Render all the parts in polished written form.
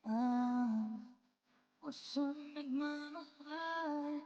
ang pusong nagmamahal.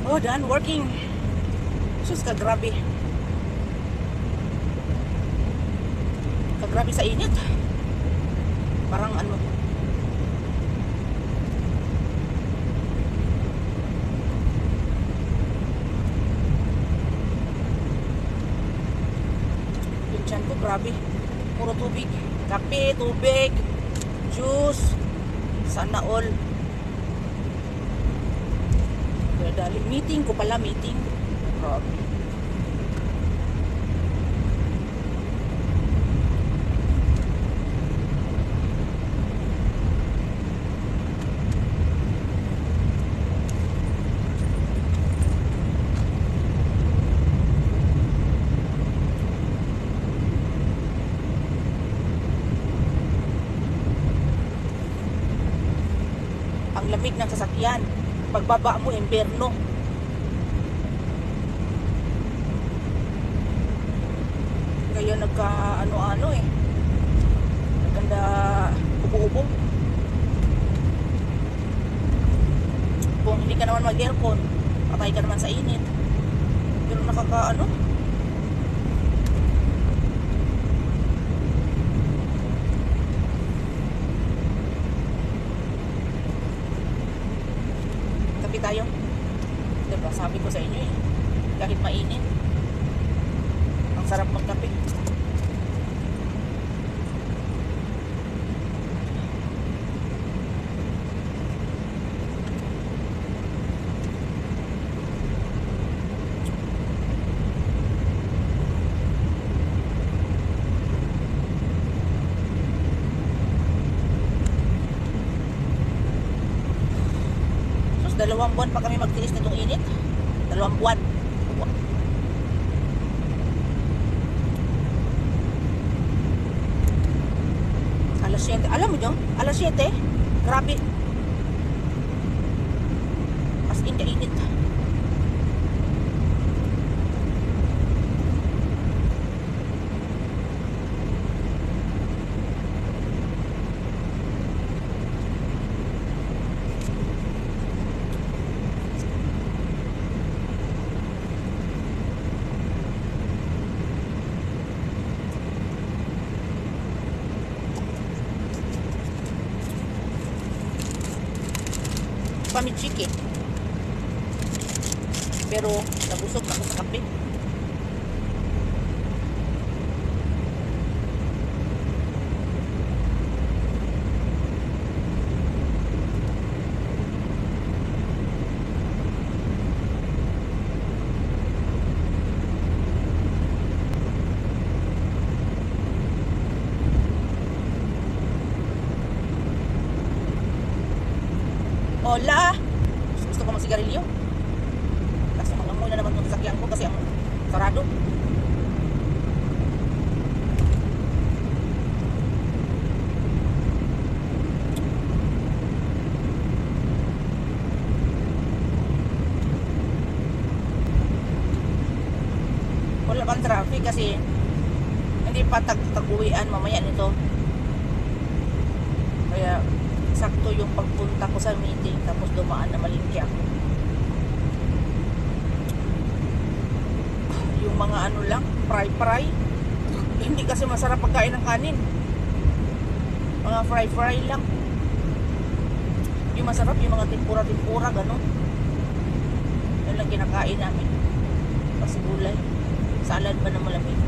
Oh, done working. Sus, kagrabe. Kagrabe sa init. Parang ano. Yung tiyan ko, grabe. Puro tubig. Kape, tubig, juice. Sana all. Dali, meeting ko pala, meeting. Grabe. Ang lamig ng sasakyan. Pagbaba mo, imperno. Kaya nagka ano-ano eh. Nagkanda ubo-ubo. Kung hindi ka naman mag-aircon, patay ka naman sa init. Pero nakaka-ano. Kape tayo. Diba, sabi ko sa inyo eh. Kahit mainit, ang sarap magkape. Sus, 2 buwan pa kami magtiis nitong init. 2 buwan. Alas 7. Alam mo dyan? Alas 7. Grabe. As in, kainit. Pamichiki. Pero nabusog na ako sa kape. Hola! Gusto ko magsigarilyo. Kaso mangamoy na naman itong sasakyan ko kasi ang sarado. Wala bang traffic kasi hindi pa tag-uwian mamaya nito. Kaya sakto yung pagpunta ko sa meeting tapos dumaan na malingki ako. Yung mga ano lang, fry hindi kasi masarap pagkain ng kanin. Mga fry lang. Yung masarap yung mga tempura gano'n. Yun lang kinakain namin. Kasi gulay, salad pa na malamig.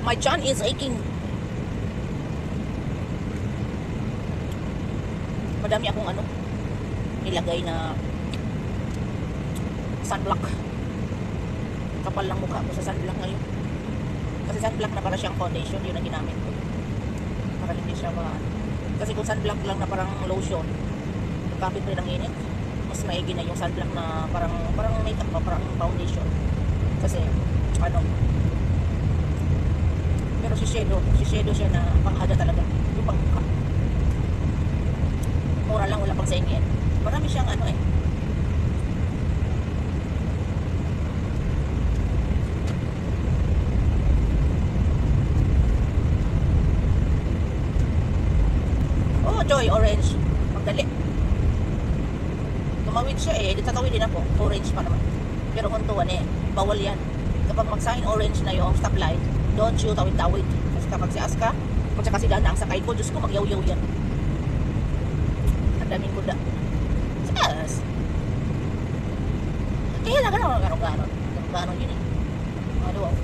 My chan is aching. Madami akong ano, nilagay na sunblock. Kapal lang mukha ko sa sunblock ngayon. Kasi sunblock na para siyang foundation, yun ang ginamit ko. Para hindi siya kasi kung sunblock lang na parang lotion, kapit rin ang init, mas maigi na yung sunblock na parang makeup pa, parang foundation. Kasi, ano, pero si shadow siya na panghada talaga, yung pangmukha. Mura lang, wala pang saingin. Marami siyang ano eh. Oh, Joy, orange. Magdali. Tumawid siya eh. Tatawid din ako. Orange pa naman. Pero kung tuwan eh, bawal yan. Kapag mag-sign orange na yung stoplight, don't you tawid-tawid. Kasi kapag si Aska, kung siya kasi daan ang sakay ko, Diyos ko, magyaw-yaw yan. Ang daming kuda. Yes. Kaya lang ganon. Ganon yun eh. Ano wow.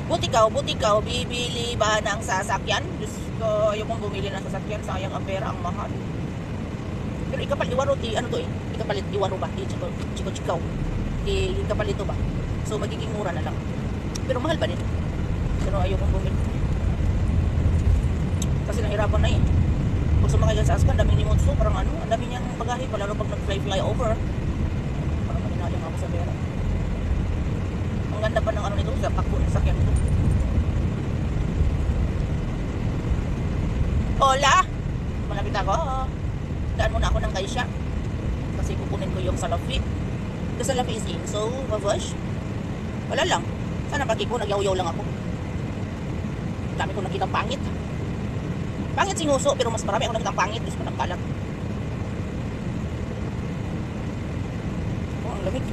Buti ka, bibili ba ng sasakyan? Diyos ko, ayaw kong bumili ng sasakyan, sayang ang pera, ang mahal. Pero ikapalit, ano to eh? Ikapalit, iwaro ba? Chiko-chikaw. Ikapalit to ba? So, magiging mura na lang. Pero mahal pa din. Pero ayaw kong bumili. Kasi nahirapan na eh. Pag sumakay ka sa Aska, ang daming limotso, parang ano, ang dami niyang bagahe, lalo pag nag-fly over. Parang maninaling ako sa pera. Ang ganda pa ng ano nito, sa pakbo ng sakyan nito. Hola! Malapit ako. Daan muna ako ng Kaisya. Kasi kukunin ko yung salafi. The salafi is in. So, babash. Wala lang. Sana pag ko, nagyaw-yaw lang ako. Dami ko nakitang pangit. Pangit singuso, pero mas marami ako nakitang pangit. Diyos ko nagkalat. Oh, ang lamig.